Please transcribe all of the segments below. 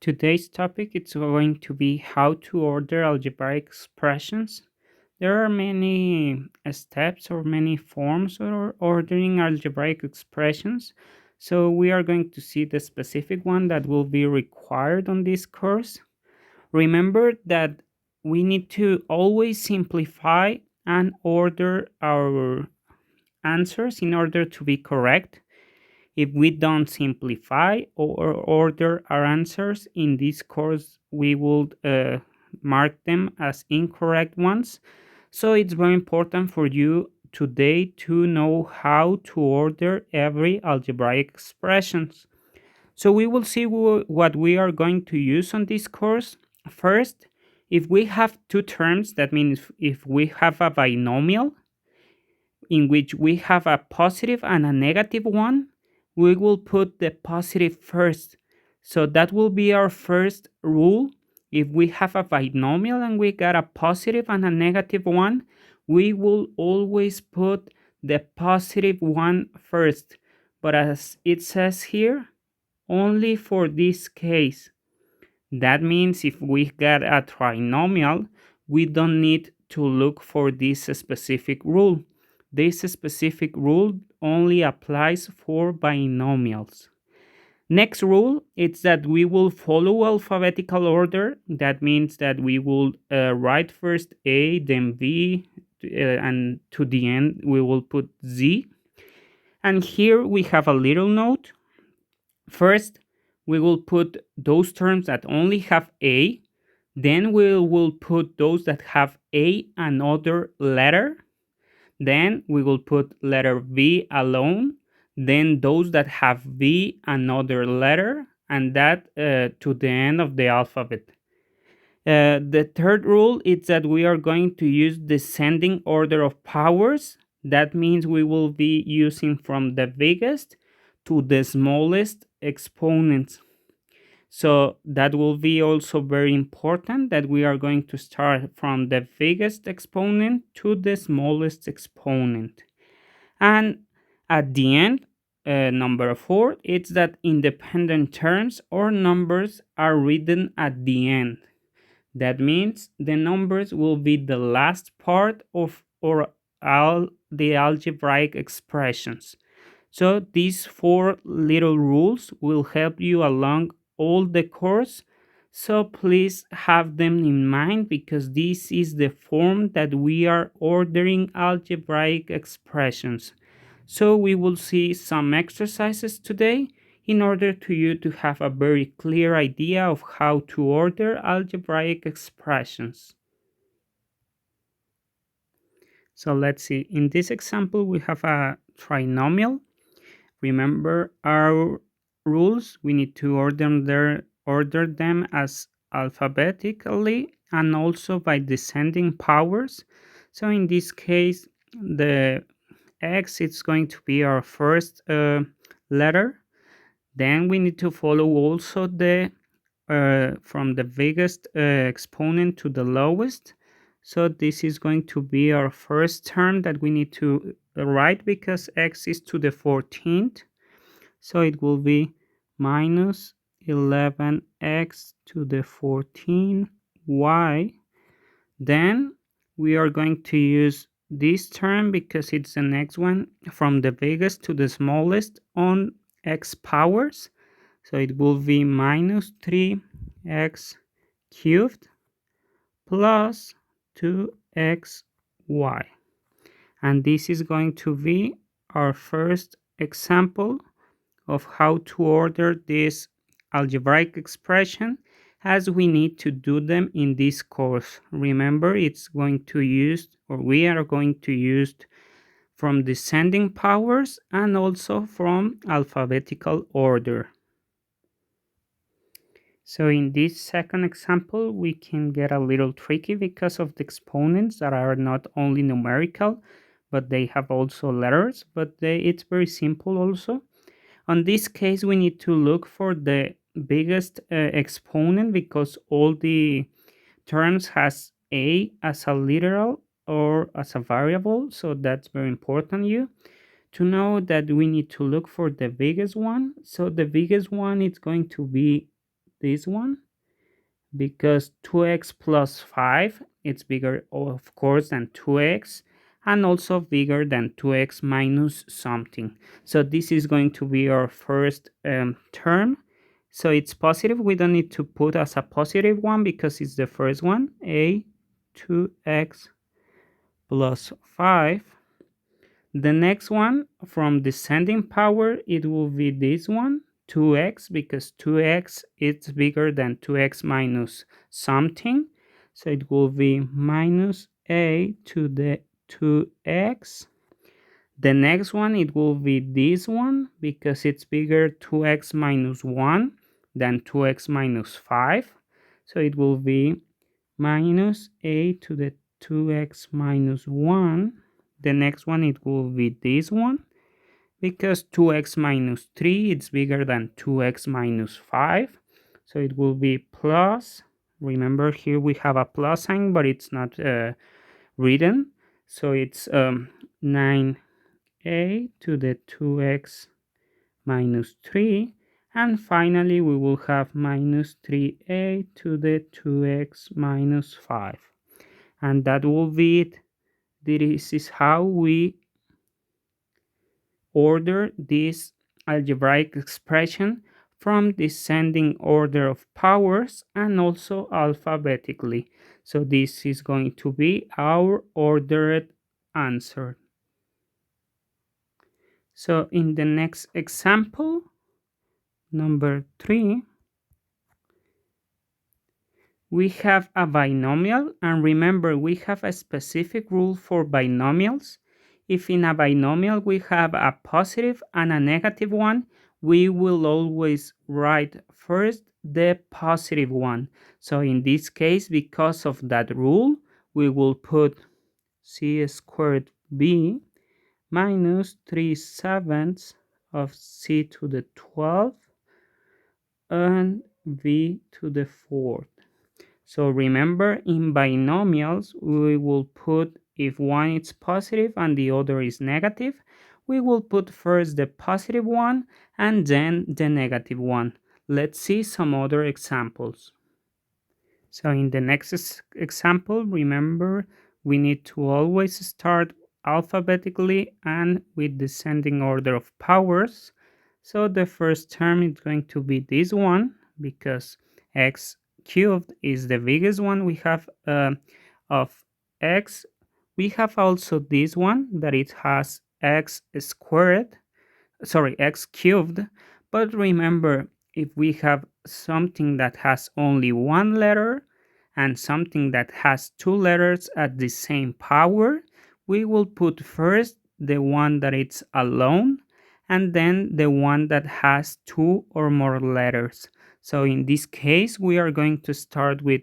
Today's topic is going to be how to order algebraic expressions. There are many steps or many forms for ordering algebraic expressions. So we are going to see the specific one that will be required on this course. Remember that we need to always simplify and order our answers in order to be correct. If we don't simplify or order our answers in this course, we will mark them as incorrect ones. So it's very important for you today to know how to order every algebraic expressions. So we will see what we are going to use on this course. First, if we have two terms, that means if we have a binomial in which we have a positive and a negative one, we will put the positive first. So that will be our first rule. If we have a binomial and we got a positive and a negative one, we will always put the positive one first. But as it says here, only for this case. That means if we got a trinomial, we don't need to look for this specific rule. This specific rule only applies for binomials. Next rule is that we will follow alphabetical order. That means that we will write first A, then B, and to the end we will put Z. And here we have a little note. First, we will put those terms that only have A. Then we will put those that have A another letter. Then we will put letter V alone. Then those that have V another letter. And that to the end of the alphabet. The third rule is that we are going to use descending order of powers. That means we will be using from the biggest to the smallest exponents. So that will be also very important that we are going to start from the biggest exponent to the smallest exponent. And at the end, number 4, it's that independent terms or numbers are written at the end. That means the numbers will be the last part of or all the algebraic expressions. So these 4 little rules will help you along all the course. So please have them in mind because this is the form that we are ordering algebraic expressions. So we will see some exercises today in order to you to have a very clear idea of how to order algebraic expressions. So let's see. In this example, we have a trinomial. Remember our rules. We need to order them as alphabetically and also by descending powers. So in this case, the X is going to be our first letter. Then we need to follow also the from the biggest exponent to the lowest. So this is going to be our first term that we need to write because x is to the 14th. So it will be minus 11x to the 14y. Then we are going to use this term because it's the next one from the biggest to the smallest on x powers. So it will be minus 3x cubed plus 2xy. And this is going to be our first example of how to order this algebraic expression as we need to do them in this course. Remember, it's going to use, or we are going to use from descending powers and also from alphabetical order. So in this second example, we can get a little tricky because of the exponents that are not only numerical, but they have also letters, but it's very simple also. On this case, we need to look for the biggest exponent because all the terms has a as a literal or as a variable, so that's very important you to know that we need to look for the biggest one. So the biggest one is going to be this one, because 2x plus 5 it's bigger of course than 2x, and also bigger than 2x minus something. So this is going to be our first term. So it's positive, we don't need to put as a positive one because it's the first one, a 2x plus 5. The next one from descending power, it will be this one, 2x, because 2x is bigger than 2x minus something. So it will be minus a to the 2x. The next one, it will be this one, because it's bigger 2x minus 1 than 2x minus 5. So it will be minus a to the 2x minus 1. The next one, it will be this one, because 2x minus 3 is bigger than 2x minus 5. So it will be plus, remember here we have a plus sign but it's not written, so it's 9a to the 2x minus 3. And finally we will have minus 3a to the 2x minus 5. And that will be it. This is how we order this algebraic expression from descending order of powers and also alphabetically. So this is going to be our ordered answer. So in the next example, number 3, we have a binomial, and remember we have a specific rule for binomials. If in a binomial we have a positive and a negative one, we will always write first the positive one. So in this case, because of that rule, we will put c squared b minus 3/7 of c to the 12 and b to the 4th. So remember, in binomials, we will put, if one is positive and the other is negative, we will put first the positive one and then the negative one. Let's see some other examples. So in the next example, remember, we need to always start alphabetically and with descending order of powers. So the first term is going to be this one, because x cubed is the biggest one we have of x. We have also this one that it has x squared, sorry, x cubed. But remember, if we have something that has only one letter and something that has two letters at the same power, we will put first the one that it's alone and then the one that has two or more letters. So in this case, we are going to start with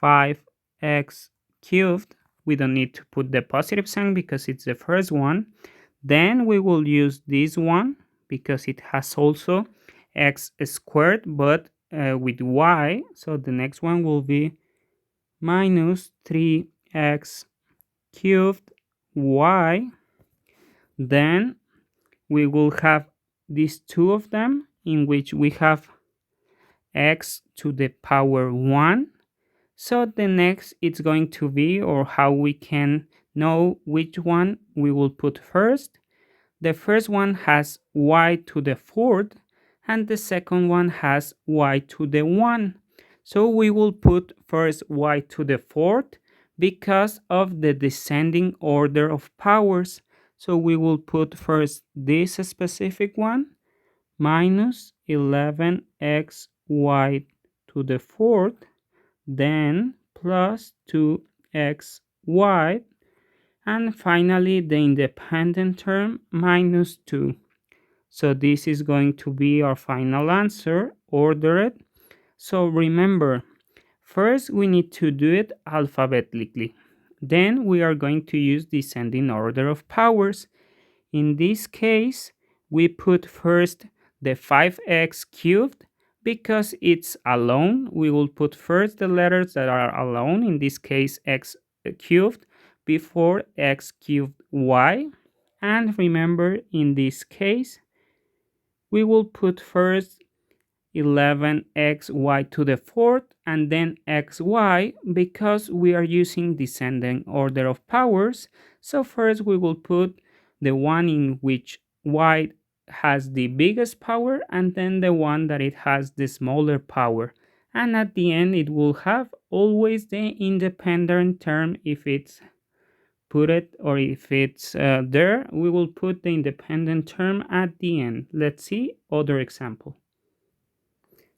5x cubed. We don't need to put the positive sign because it's the first one. Then we will use this one because it has also x squared but with y. So the next one will be minus 3x cubed y. Then we will have these two of them in which we have x to the power 1. So the next it's going to be, or how we can know which one we will put first. The first one has y to the 4th and the second one has y to the 1. So we will put first y to the 4th because of the descending order of powers. So we will put first this specific one, minus 11xy to the 4th, then plus 2xy, and finally the independent term minus 2. So this is going to be our final answer, ordered. So remember, first we need to do it alphabetically. Then we are going to use descending order of powers. In this case, we put first the 5x cubed because it's alone. We will put first the letters that are alone, in this case x cubed, before x cubed y. And remember, in this case, we will put first 11xy to the fourth, and then xy, because we are using descending order of powers. So first we will put the one in which y has the biggest power, and then the one that it has the smaller power. And at the end, it will have always the independent term. If it's put it, or if it's there, we will put the independent term at the end. Let's see other example.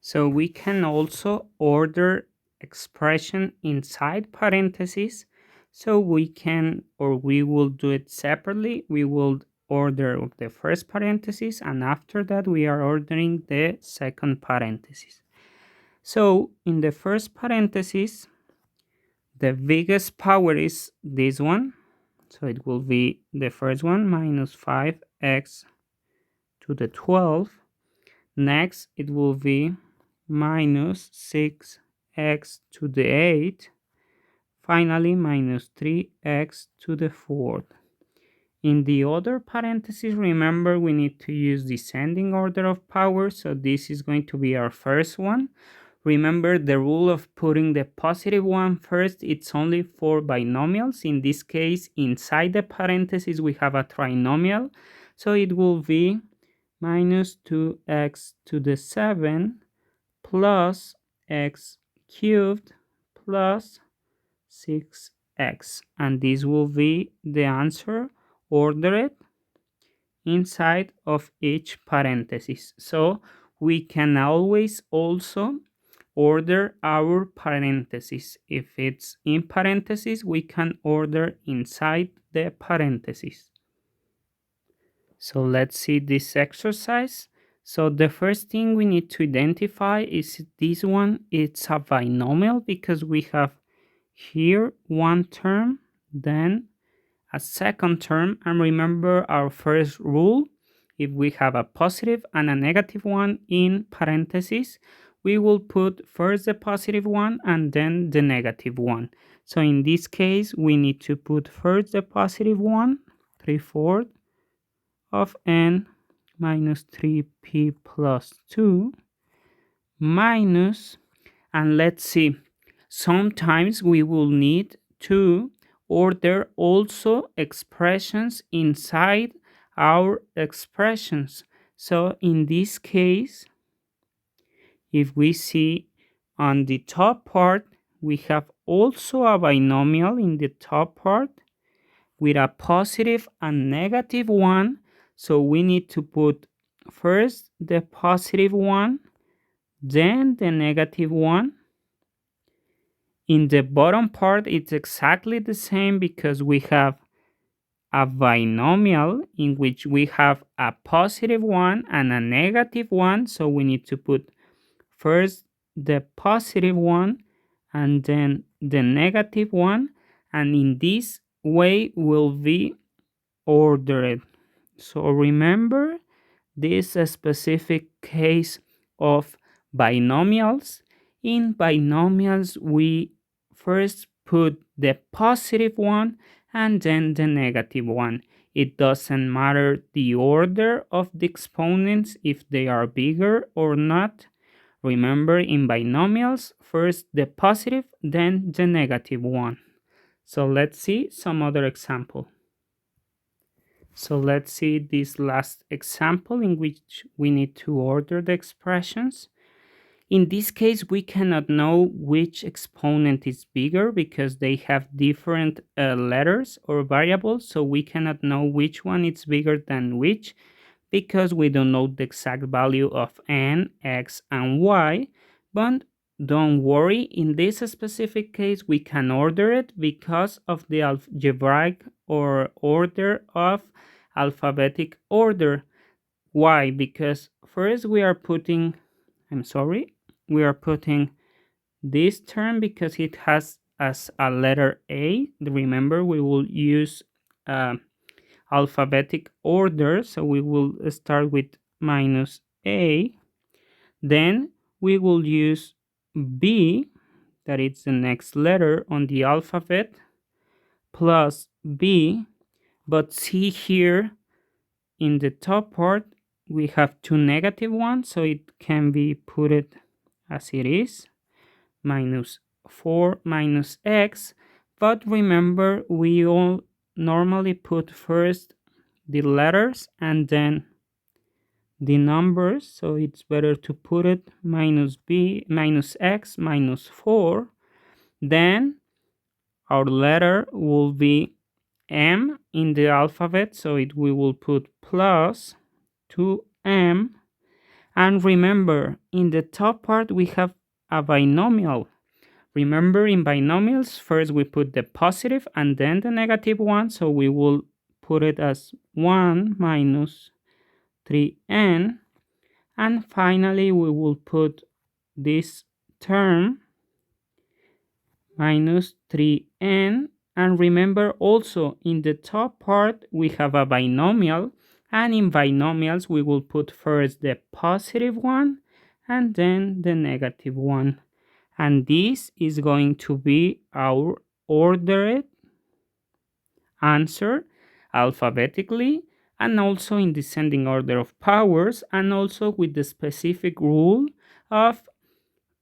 So we can also order expression inside parentheses. So we can, or we will do it separately. We will order the first parenthesis, and after that we are ordering the second parenthesis. So in the first parenthesis, the biggest power is this one. So it will be the first one, minus 5x to the 12. Next, it will be minus 6x to the 8. Finally, minus 3x to the 4th. In the other parentheses, remember we need to use descending order of power, so this is going to be our first one. Remember the rule of putting the positive one first, it's only for binomials. In this case, inside the parentheses, we have a trinomial, so it will be minus 2x to the 7 plus x cubed plus 6x, and this will be the answer ordered inside of each parenthesis. So we can always also order our parentheses. If it's in parentheses, we can order inside the parentheses. So let's see this exercise. So the first thing we need to identify is this one. It's a binomial because we have here one term, then a second term, and remember our first rule: if we have a positive and a negative one in parentheses, we will put first the positive one and then the negative one. So in this case, we need to put first the positive one, 3/4 of n minus 3p plus 2 minus, and let's see, sometimes we will need to order also expressions inside our expressions. So in this case, if we see on the top part, we have also a binomial in the top part with a positive and negative one. So we need to put first the positive one, then the negative one. In the bottom part, it's exactly the same because we have a binomial in which we have a positive one and a negative one. So we need to put first the positive one and then the negative one. And in this way will be ordered. So remember this specific case of binomials. In binomials, we first put the positive one and then the negative one. It doesn't matter the order of the exponents if they are bigger or not. Remember, in binomials, first the positive, then the negative one. So let's see some other example. So let's see this last example in which we need to order the expressions. In this case, we cannot know which exponent is bigger because they have different letters or variables, so we cannot know which one is bigger than which because we don't know the exact value of n, x, and y. But don't worry, in this specific case, we can order it because of the algebraic or order of alphabetic order. Why? Because first we are putting this term because it has as a letter A. Remember, we will use alphabetic order, so we will start with minus A. Then we will use B, that is the next letter on the alphabet, plus B. But see here in the top part, we have two negative ones, so it can be put it as it is, minus 4 minus x. But remember, we all normally put first the letters and then the numbers, so it's better to put it minus b minus x minus 4. Then our letter will be m in the alphabet, so we will put plus 2m. And remember, in the top part we have a binomial. Remember, in binomials, first we put the positive and then the negative one, so we will put it as 1 minus 3n. And finally, we will put this term minus 3n. And remember, also in the top part we have a binomial, and in binomials we will put first the positive one and then the negative one. And this is going to be our ordered answer alphabetically, and also in descending order of powers, and also with the specific rule of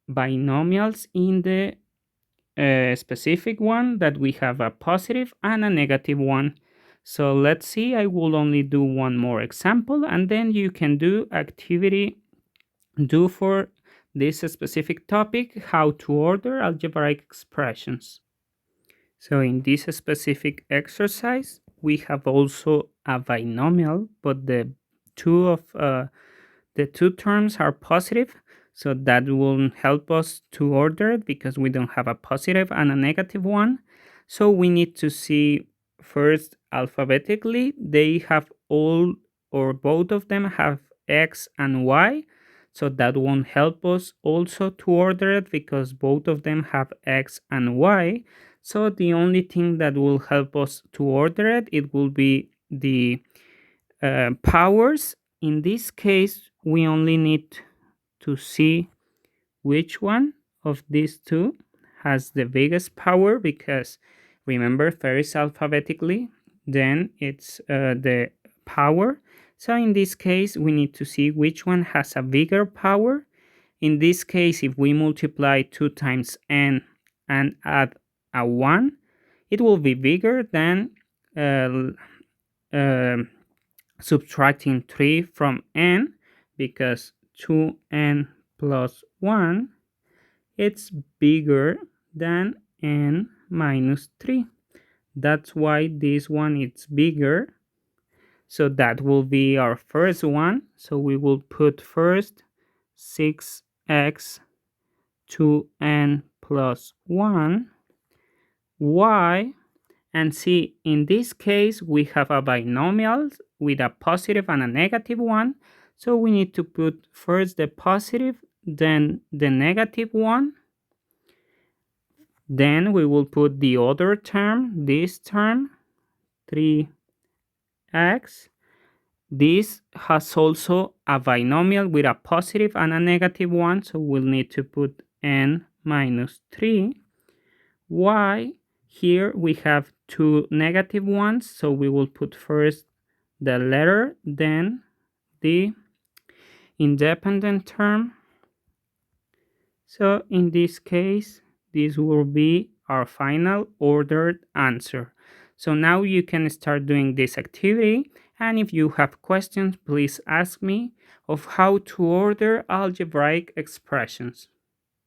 binomials in the specific one, that we have a positive and a negative one. So let's see, I will only do one more example, and then you can do activity do for this specific topic, how to order algebraic expressions. So in this specific exercise, we have also a binomial, but the two terms are positive, so that will help us to order it because we don't have a positive and a negative one. So we need to see first alphabetically, they have all or both of them have x and y, so that won't help us also to order it because both of them have x and y. So the only thing that will help us to order it will be the powers. In this case, we only need to see which one of these two has the biggest power, because remember, first alphabetically, then it's the power. So in this case, we need to see which one has a bigger power. In this case, if we multiply 2 times n and add a 1, it will be bigger than uh, uh, subtracting 3 from n, because 2n plus 1, it's bigger than n minus 3. That's why this one is bigger. So that will be our first one. So we will put first 6x 2n plus 1 y. And see, in this case, we have a binomial with a positive and a negative one. So we need to put first the positive, then the negative one. Then we will put the other term, this term, 3x. This has also a binomial with a positive and a negative one, so we'll need to put n minus 3. Y, here we have two negative ones, so we will put first the letter, then the independent term. So in this case, this will be our final ordered answer. So now you can start doing this activity, and if you have questions, please ask me of how to order algebraic expressions.